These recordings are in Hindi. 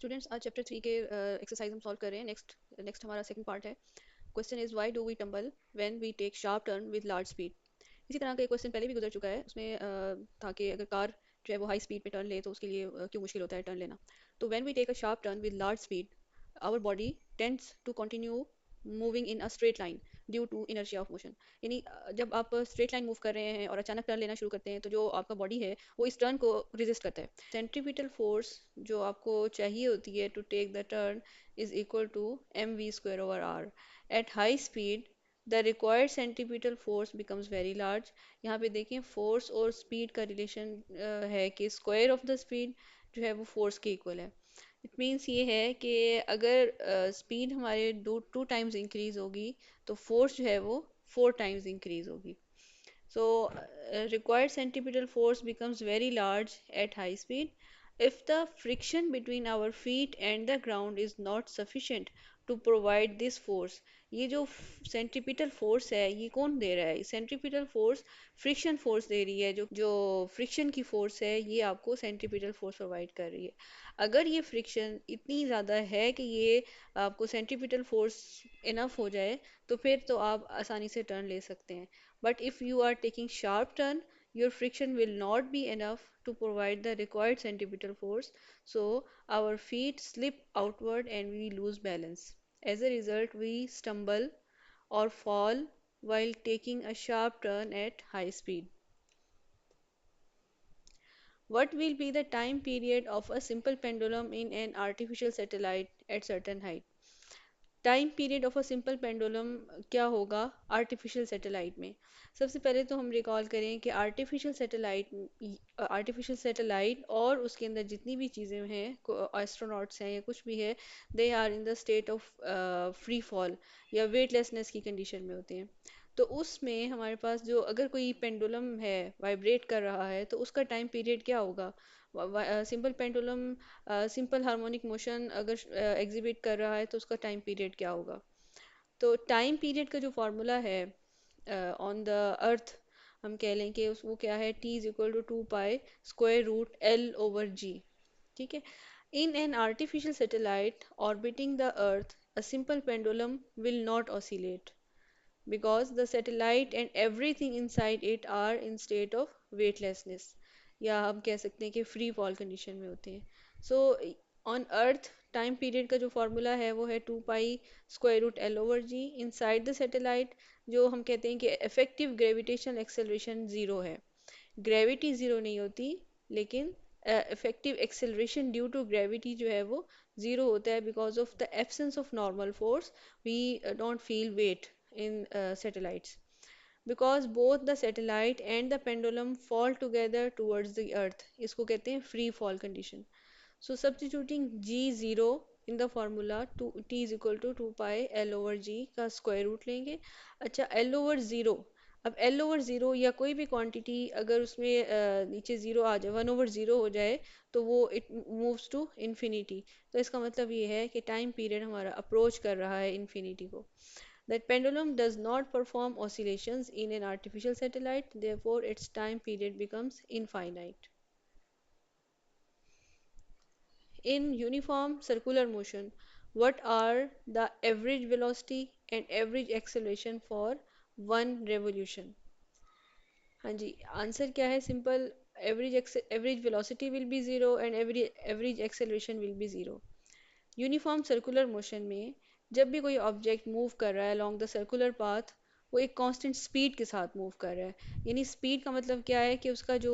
स्टूडेंट्स आज चैप्टर 3 के एक्सरसाइज हम सॉल्व कर रहे हैं। नेक्स्ट नेक्स्ट हमारा सेकंड पार्ट है। Question is why do we tumble when we take sharp turn with large speed. इसी तरह का एक क्वेश्चन पहले भी गुजर चुका है। उसमें था कि अगर कार जो है वो हाई स्पीड पे टर्न ले तो उसके लिए क्यों मुश्किल होता है टर्न लेना। तो when we take a sharp turn with large speed our body tends to continue moving in a straight line due to inertia of motion। यानी जब आप स्ट्रेट लाइन मूव कर रहे हैं और अचानक टर्न लेना शुरू करते हैं तो जो आपका बॉडी है वो इस टर्न को रेजिस्ट करता है। सेंट्रीपिटल फोर्स जो आपको चाहिए होती है to take the turn is equal to M V square over R. At high speed the required centripetal force becomes very large. यहाँ पे देखें फोर्स और स्पीड का रिलेशन है कि स्क्वायर ऑफ द स्पीड जो है वो फोर्स के इक्वल है। इट मीन्स ये है कि अगर स्पीड हमारे टू टाइम्स इंक्रीज होगी तो फोर्स जो है वो 4 टाइम्स इंक्रीज होगी। So, required centripetal force becomes very large at high speed if the friction between our feet and the ground is not sufficient to provide this force। ये जो सेंट्रीपिटल फोर्स है ये कौन दे रहा है? सेंट्रीपिटल फोर्स फ्रिक्शन फोर्स दे रही है। जो फ्रिक्शन की फोर्स है ये आपको सेंट्रीपिटल फोर्स प्रोवाइड कर रही है। अगर ये फ्रिक्शन इतनी ज़्यादा है कि ये आपको सेंट्रीपिटल फोर्स इनफ हो जाए तो फिर तो आप आसानी से टर्न ले सकते हैं। But if you are taking sharp turn, your friction will not be enough to provide the required centripetal force. So our feet slip outward and we lose balance. As a result, we stumble or fall while taking a sharp turn at high speed. What will be the time period of a simple pendulum in an artificial satellite at certain height? Time period of a simple pendulum क्या होगा आर्टिफिशियल सैटेलाइट में? सबसे पहले तो हम रिकॉल करें कि आर्टिफिशियल सैटेलाइट और उसके अंदर जितनी भी चीज़ें हैं एस्ट्रोनॉट्स हैं या कुछ भी है, they are in the state of free fall या वेटलेसनेस की कंडीशन में होते हैं। तो उसमें हमारे पास जो अगर कोई पेंडुलम है वाइब्रेट कर रहा है तो उसका टाइम पीरियड क्या होगा? Simple pendulum simple harmonic motion अगर एग्जिबिट कर रहा है तो उसका टाइम पीरियड क्या होगा? तो टाइम पीरियड का जो फार्मूला है ऑन द अर्थ, हम कह लें कि वो क्या है, T is equal to 2 pi square root L over g. ठीक है। In an artificial satellite orbiting the earth a simple pendulum will not oscillate because the satellite and everything inside it are in state of weightlessness, या हम कह सकते हैं कि फ्री फॉल कंडीशन में होते हैं। So on earth time period का जो फार्मूला है वो है 2 pi square root L over G. Inside the satellite जो हम कहते हैं कि इफेक्टिव ग्रेविटेशनल एक्सेलरेशन ज़ीरो है। ग्रेविटी ज़ीरो नहीं होती, लेकिन effective acceleration due to gravity जो है वो ज़ीरो होता है because of the absence of normal force. We don't feel weight in satellites because both the satellite and the pendulum fall together towards the earth। इसको कहते हैं free fall condition। So substituting g0 in the formula to t is equal to 2 pi l over g का स्क्वायर रूट लेंगे। अच्छा, l over 0, अब l over 0 या कोई भी क्वांटिटी अगर उसमें नीचे ज़ीरो आ जाए, 1/0 हो जाए तो वो इट मूव्स टू इन्फिनिटी। तो इसका मतलब ये है कि टाइम पीरियड हमारा अप्रोच कर रहा है इन्फिनिटी को। That pendulum does not perform oscillations in an artificial satellite, therefore its time period becomes infinite. In uniform circular motion, what are the average velocity and average acceleration for one revolution? हाँ जी, आंसर क्या है? Simple, average velocity will be zero and average acceleration will be zero. Uniform circular motion में जब भी कोई ऑब्जेक्ट मूव कर रहा है अलोंग द सर्कुलर पाथ, वो एक कांस्टेंट स्पीड के साथ मूव कर रहा है। यानी स्पीड का मतलब क्या है कि उसका जो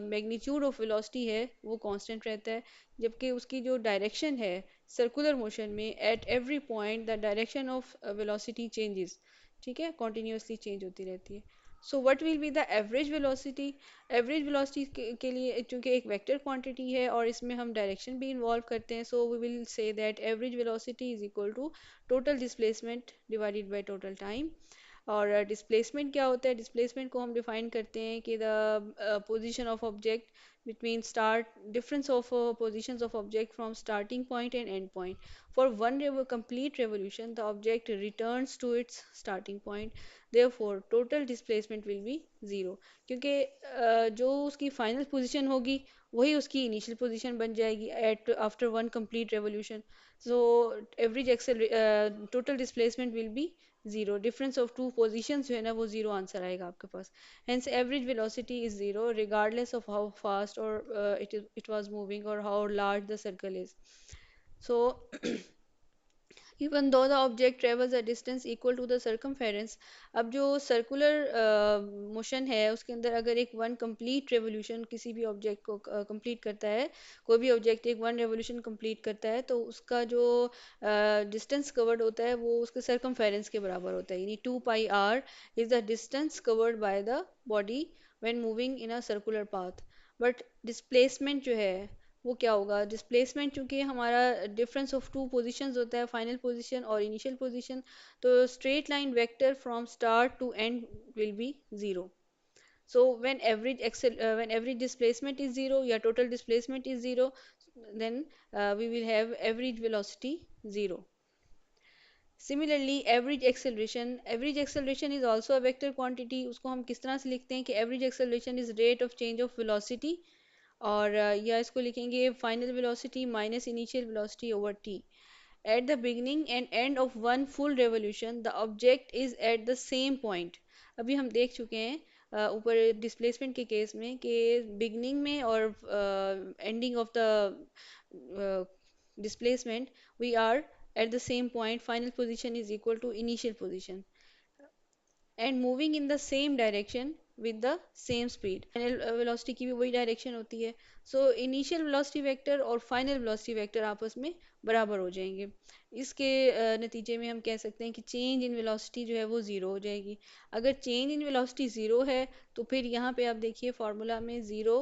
मैग्नीट्यूड ऑफ वेलोसिटी है वो कांस्टेंट रहता है, जबकि उसकी जो डायरेक्शन है सर्कुलर मोशन में at every point the direction of velocity changes. ठीक है, कॉन्टिन्यूसली चेंज होती रहती है। So what will be the average velocity? Average velocity के लिए चूंकि एक वेक्टर क्वांटिटी है और इसमें हम डायरेक्शन भी इन्वॉल्व करते हैं, so we will say that average velocity is equal to total displacement divided by total time. और डिस्प्लेसमेंट क्या होता है? डिस्प्लेसमेंट को हम डिफाइन करते हैं कि the position of object between start difference of positions of object from starting point and end point for one complete revolution the object returns to its starting point, therefore total displacement will be zero। क्योंकि जो उसकी फाइनल पोजीशन होगी वही उसकी इनिशियल पोजीशन बन जाएगी at after one complete revolution. So average accel total displacement will be zero. Difference of two positions जो है ना वो जीरो आंसर आएगा आपके पास. Hence average velocity is zero regardless of how fast और इट वाज मूविंग और how large the circle is. So even though the object travels a distance equal to the circumference. अब जो सर्कुलर मोशन है उसके अंदर अगर एक वन कंप्लीट रेवोल्यूशन किसी भी ऑब्जेक्ट को कंप्लीट करता है, कोई भी ऑब्जेक्ट एक वन रेवोल्यूशन कंप्लीट करता है तो उसका जो डिस्टेंस कवर्ड होता है वो उसके सर्कमफेरेंस के बराबर होता है. यानी 2 pi r is the distance covered by the body when moving in a circular path. But displacement जो है वो क्या होगा? डिस्प्लेसमेंट चूंकि हमारा डिफरेंस ऑफ टू पोजीशंस होता है, फाइनल पोजीशन और इनिशियल पोजीशन, तो straight line vector from start to end will be zero. So when average displacement is zero या total displacement is zero, then we will have average velocity zero. Similarly, average acceleration is also a vector quantity. उसको हम किस तरह से लिखते हैं कि average acceleration is rate of change of velocity, और या इसको लिखेंगे final velocity minus initial velocity over T. At the beginning and end of one full revolution the object is at the same point. अभी हम देख चुके हैं ऊपर डिस्प्लेसमेंट के केस में कि बिगिनिंग में और ending of the displacement we are at the same point, final position is equal to initial position and moving in the same direction with the same speed. Final velocity की भी वही डायरेक्शन होती है. सो इनिशियल वेलोसिटी वेक्टर और फाइनल वेलोसिटी वेक्टर आपस में बराबर हो जाएंगे. इसके नतीजे में हम कह सकते हैं कि चेंज इन वेलोसिटी जो है वो ज़ीरो हो जाएगी. अगर चेंज इन वेलोसिटी ज़ीरो है तो फिर यहाँ पे आप देखिए फार्मूला में ज़ीरो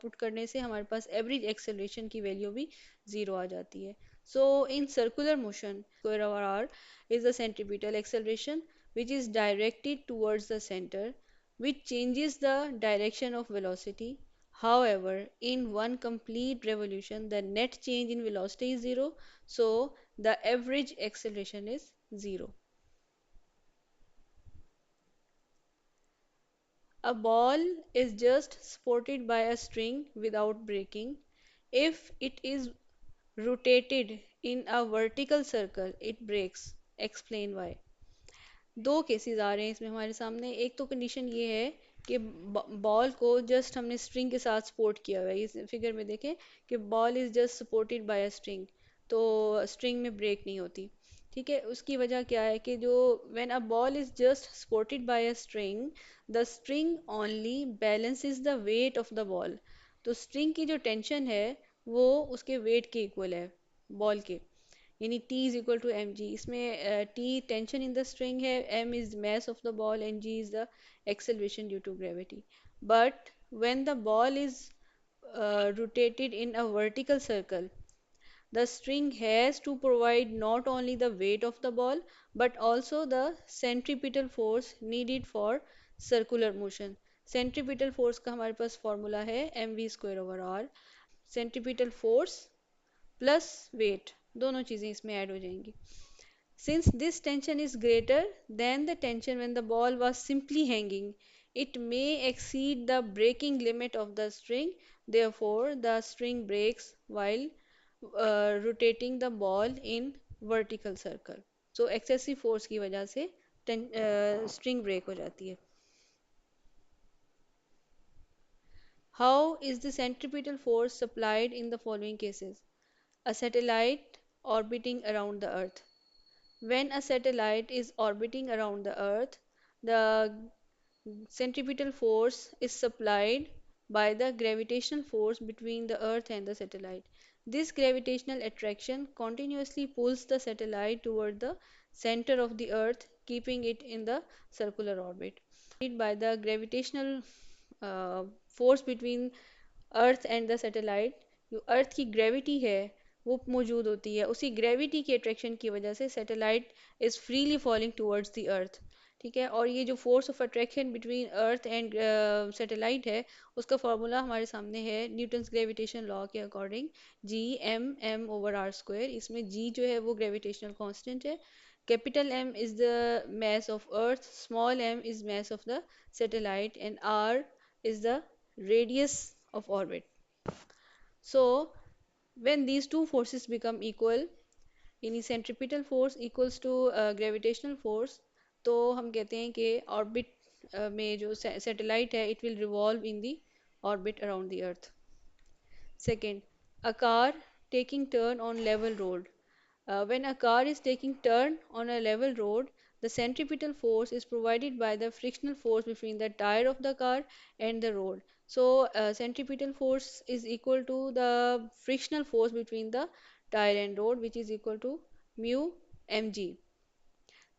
पुट करने से हमारे पास एवरेज एक्सेलरेशन की वैल्यू भी ज़ीरो आ जाती है. So in circular motion square over r is the centripetal acceleration which is directed towards the center, which changes the direction of velocity. However, in one complete revolution, the net change in velocity is zero, so the average acceleration is zero. A ball is just supported by a string without breaking. If it is rotated in a vertical circle, it breaks. Explain why. दो केसेस आ रहे हैं इसमें हमारे सामने. एक तो कंडीशन ये है कि बॉल को जस्ट हमने स्ट्रिंग के साथ सपोर्ट किया हुआ है. इस फिगर में देखें कि ball is just supported by a string, तो स्ट्रिंग में ब्रेक नहीं होती. ठीक है, उसकी वजह क्या है कि जो when a ball is just supported by a string, the string only balances the weight of the ball. तो स्ट्रिंग की जो टेंशन है वो उसके वेट के इक्वल है, बॉल के. यानी T is equal to M G. इसमें T tension in the string है, M is mass of the ball and G is the acceleration due to gravity. But when the ball is rotated in a vertical circle, the string has to provide not only the weight of the ball but also the centripetal force needed for circular motion. centripetal force का हमारे पास फॉर्मूला है mv square over R. centripetal force plus weight, दोनों चीज़ें इसमें ऐड हो जाएंगी. Since this tension is greater than the tension when the ball was simply hanging, it may exceed the breaking limit of the string. Therefore, the string breaks while rotating the ball in vertical circle. So, excessive force की वजह से string break हो जाती है. How is the centripetal force supplied in the following cases? A satellite orbiting around the Earth. When a satellite is orbiting around the Earth, the centripetal force is supplied by the gravitational force between the Earth and the satellite. This gravitational attraction continuously pulls the satellite toward the center of the Earth, keeping it in the circular orbit. By the gravitational force between earth and the satellite, जो अर्थ की ग्रेविटी है वो मौजूद होती है. उसी ग्रेविटी की अट्रैक्शन की वजह से satellite is freely falling towards the earth. ठीक है, और ये जो force of attraction between earth and satellite है उसका फार्मूला हमारे सामने है न्यूटन्स ग्रेविटेशन लॉ के according G M M over R square. इसमें जी जो है वो ग्रेविटेशनल कांस्टेंट है. Capital M is the mass of earth, small m is mass of the satellite and r is the radius of orbit. So when these two forces become equal, यानी centripetal force equals to gravitational force, तो हम कहते हैं कि ऑर्बिट में जो सैटेलाइट है it will revolve in the orbit around the earth. Second, a car taking turn on level road. When a car is taking turn on a level road, the centripetal force is provided by the frictional force between the tire of the car and the road. So, centripetal force is equal to the frictional force between the tire and road, which is equal to mu mg.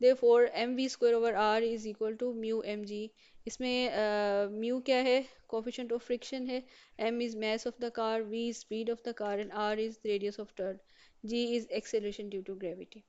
Therefore mv square over r is equal to mu mg. इसमें mu क्या है? Coefficient of friction है. M is mass of the car, v is speed of the car, and r is radius of turn. G is acceleration due to gravity.